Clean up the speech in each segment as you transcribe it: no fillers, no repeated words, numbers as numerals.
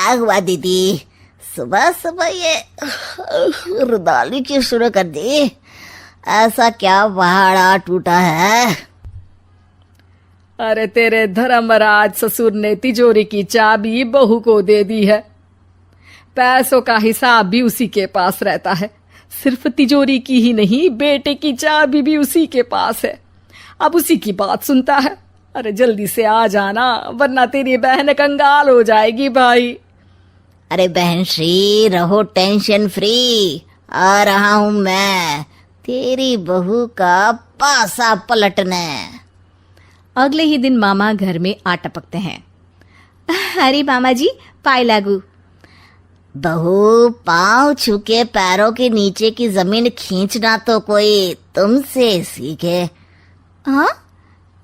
क्या हुआ दीदी, सुबह सुबह ये रुदाली क्यों शुरू कर दी? ऐसा क्या पहाड़ा टूटा है? अरे तेरे धर्मराज ससुर ने तिजोरी की चाबी बहू को दे दी है। पैसों का हिसाब भी उसी के पास रहता है। सिर्फ तिजोरी की ही नहीं, बेटे की चाबी भी उसी के पास है। अब उसी की बात सुनता है। अरे जल्दी से आ जाना, वरना तेरी बहन कंगाल हो जाएगी भाई। अरे बहन श्री, रहो टेंशन फ्री, आ रहा हूं मैं तेरी बहू का पासा पलटने। अगले ही दिन मामा घर में आ टपकते हैं। अरे मामा जी, पाए लागू। बहू, पाँव छूके पैरों के नीचे की जमीन खींचना तो कोई तुमसे सीखे। हाँ,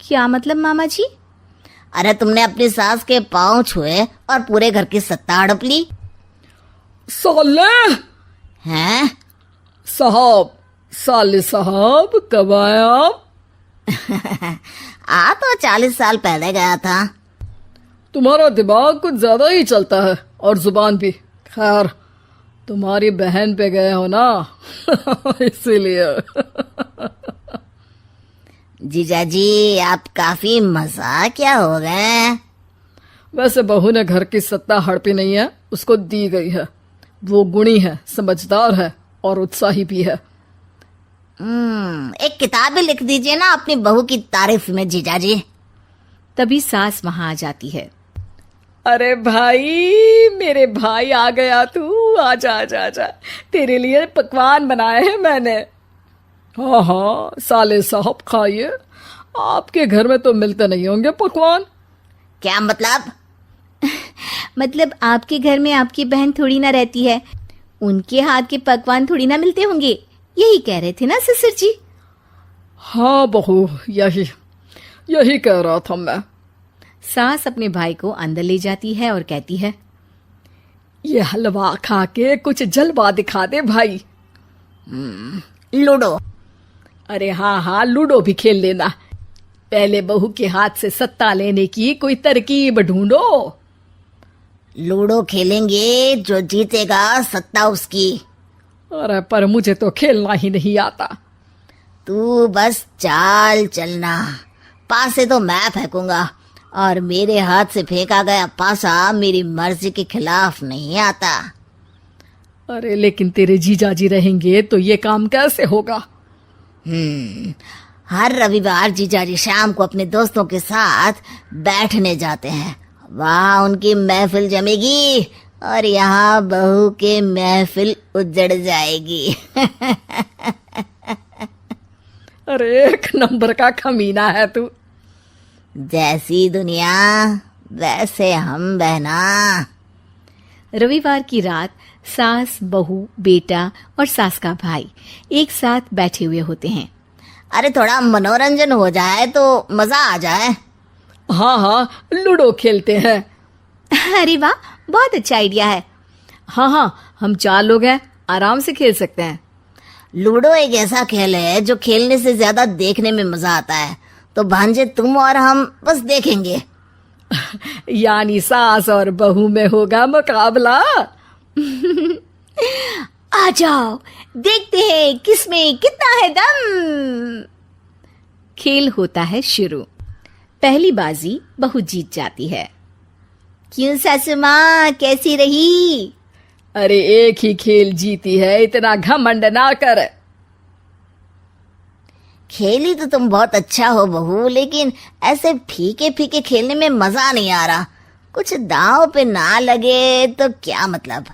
क्या मतलब मामा जी? अरे तुमने अपनी सास के पाँव छुए और पूरे घर की सत्ता हड़प ली। साले हैं? साले साहब कब आए आप? आ तो 40 साल पहले गया था। तुम्हारा दिमाग कुछ ज्यादा ही चलता है और जुबान भी। खैर, तुम्हारी बहन पे गए हो ना इसीलिए। जीजाजी, आप काफी मजाकिया हो गए। वैसे बहू ने घर की सत्ता हड़पी नहीं है, उसको दी गई है। वो गुणी है, समझदार है और उत्साही भी है। एक किताब भी लिख दीजिए ना अपनी बहू की तारीफ में जीजाजी। तभी सास वहां आ जाती है। अरे भाई, मेरे भाई आ गया तू। आजा आजा आजा, तेरे लिए पकवान बनाए हैं मैंने। हाँ हाँ साले साहब, खाइए। आपके घर में तो मिलते नहीं होंगे पकवान। क्या मतलब? मतलब आपके घर में आपकी बहन थोड़ी ना रहती है, उनके हाथ के पकवान थोड़ी ना मिलते होंगे, यही कह रहे थे ना ससुर जी? हाँ बहू, यही कह रहा था मैं। सास अपने भाई को अंदर ले जाती है और कहती है, ये हलवा खा के कुछ जलवा दिखा दे भाई। लूडो। अरे हाँ हाँ, लूडो भी खेल लेना। पहले बहू के हाथ से सत्ता लेने की कोई तरकीब ढूंढो। लूडो खेलेंगे, जो जीतेगा सत्ता उसकी। अरे पर मुझे तो खेलना ही नहीं आता। तू बस चाल चलना, पासे तो मैं फेंकूंगा और मेरे हाथ से फेंका गया पासा मेरी मर्जी के खिलाफ नहीं आता। अरे लेकिन तेरे जीजाजी रहेंगे तो ये काम कैसे होगा? हर रविवार जीजाजी शाम को अपने दोस्तों के साथ बैठने जाते हैं। वहाँ उनकी महफिल जमेगी और यहाँ बहू के महफिल उजड़ जाएगी। अरे एक नंबर का कमीना है तू। जैसी दुनिया वैसे हम बहना। रविवार की रात सास, बहू, बेटा और सास का भाई एक साथ बैठे हुए होते हैं। अरे थोड़ा मनोरंजन हो जाए तो मजा आ जाए। हाँ हाँ, लूडो खेलते हैं। अरे वाह, बहुत अच्छा आइडिया है। हाँ हाँ, हम 4 लोग हैं, आराम से खेल सकते हैं। लूडो एक ऐसा खेल है जो खेलने से ज्यादा देखने में मजा आता है। तो भांजे तुम और हम बस देखेंगे। यानी सास और बहू में होगा मुकाबला। आ जाओ, देखते हैं किसमें कितना है दम। खेल होता है शुरू। पहली बाजी बहू जीत जाती है। क्यों सासू माँ, कैसी रही? अरे एक ही खेल जीती है, इतना घमंड ना कर। खेली तो तुम बहुत अच्छा हो बहू, लेकिन ऐसे फीके फीके खेलने में मजा नहीं आ रहा। कुछ दांव पे ना लगे तो क्या मतलब?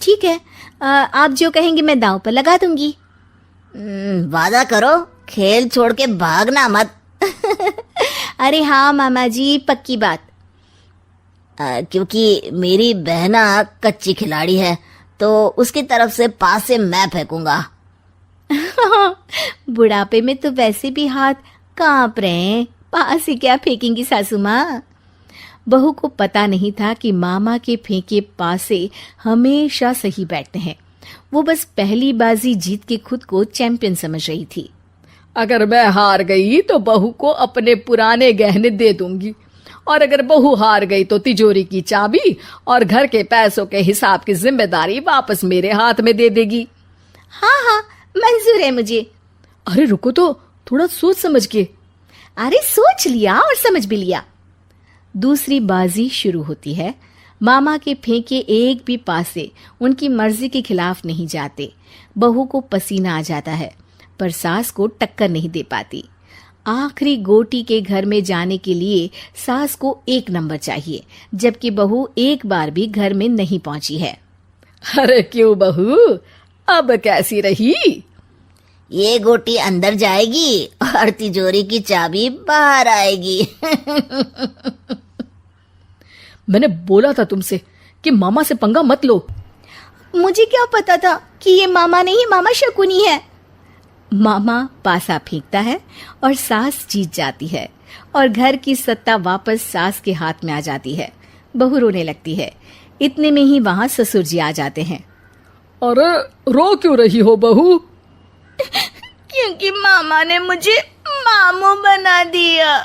ठीक है, आप जो कहेंगे मैं दांव पर लगा दूंगी। वादा करो, खेल छोड़ के भागना मत। अरे हाँ मामा जी, पक्की बात। क्योंकि मेरी बहना कच्ची खिलाड़ी है, तो उसकी तरफ से पास से मैं फेंकूंगा। बुढ़ापे में तो वैसे भी हाथ कांप रहे हैं, पास ही क्या फेंकेंगी सासू माँ। बहू को पता नहीं था कि मामा के फेंके पासे हमेशा सही बैठते हैं। वो बस पहली बाजी जीत के खुद को चैंपियन समझ रही थी। अगर मैं हार गई तो बहू को अपने पुराने गहने दे दूंगी और अगर बहू हार गई तो तिजोरी की चाबी और घर के पैसों के हिसाब की जिम्मेदारी वापस मेरे हाथ में दे देगी। हाँ हाँ, मंजूर है मुझे। अरे रुको तो, थोड़ा सोच समझ के। अरे सोच लिया और समझ भी लिया। दूसरी बाजी शुरू होती है। मामा के फेंके एक भी पासे उनकी मर्जी के खिलाफ नहीं जाते। बहू को पसीना आ जाता है, पर सास को टक्कर नहीं दे पाती। आखिरी गोटी के घर में जाने के लिए सास को 1 नंबर चाहिए, जबकि बहू एक बार भी घर में नहीं पहुंची है। अरे क्यों बहू, अब कैसी रही? ये गोटी अंदर जाएगी और तिजोरी की चाबी बाहर आएगी। मैंने बोला था तुमसे कि मामा से पंगा मत लो। मुझे क्या पता था कि ये मामा नहीं, मामा शकुनी है। मामा पासा फेंकता है और सास जीत जाती है और घर की सत्ता वापस सास के हाथ में आ जाती है। बहू रोने लगती है। इतने में ही वहां ससुर जी आ जाते हैं। अरे रो क्यों रही हो बहू? क्योंकि मामा ने मुझे मामू बना दिया।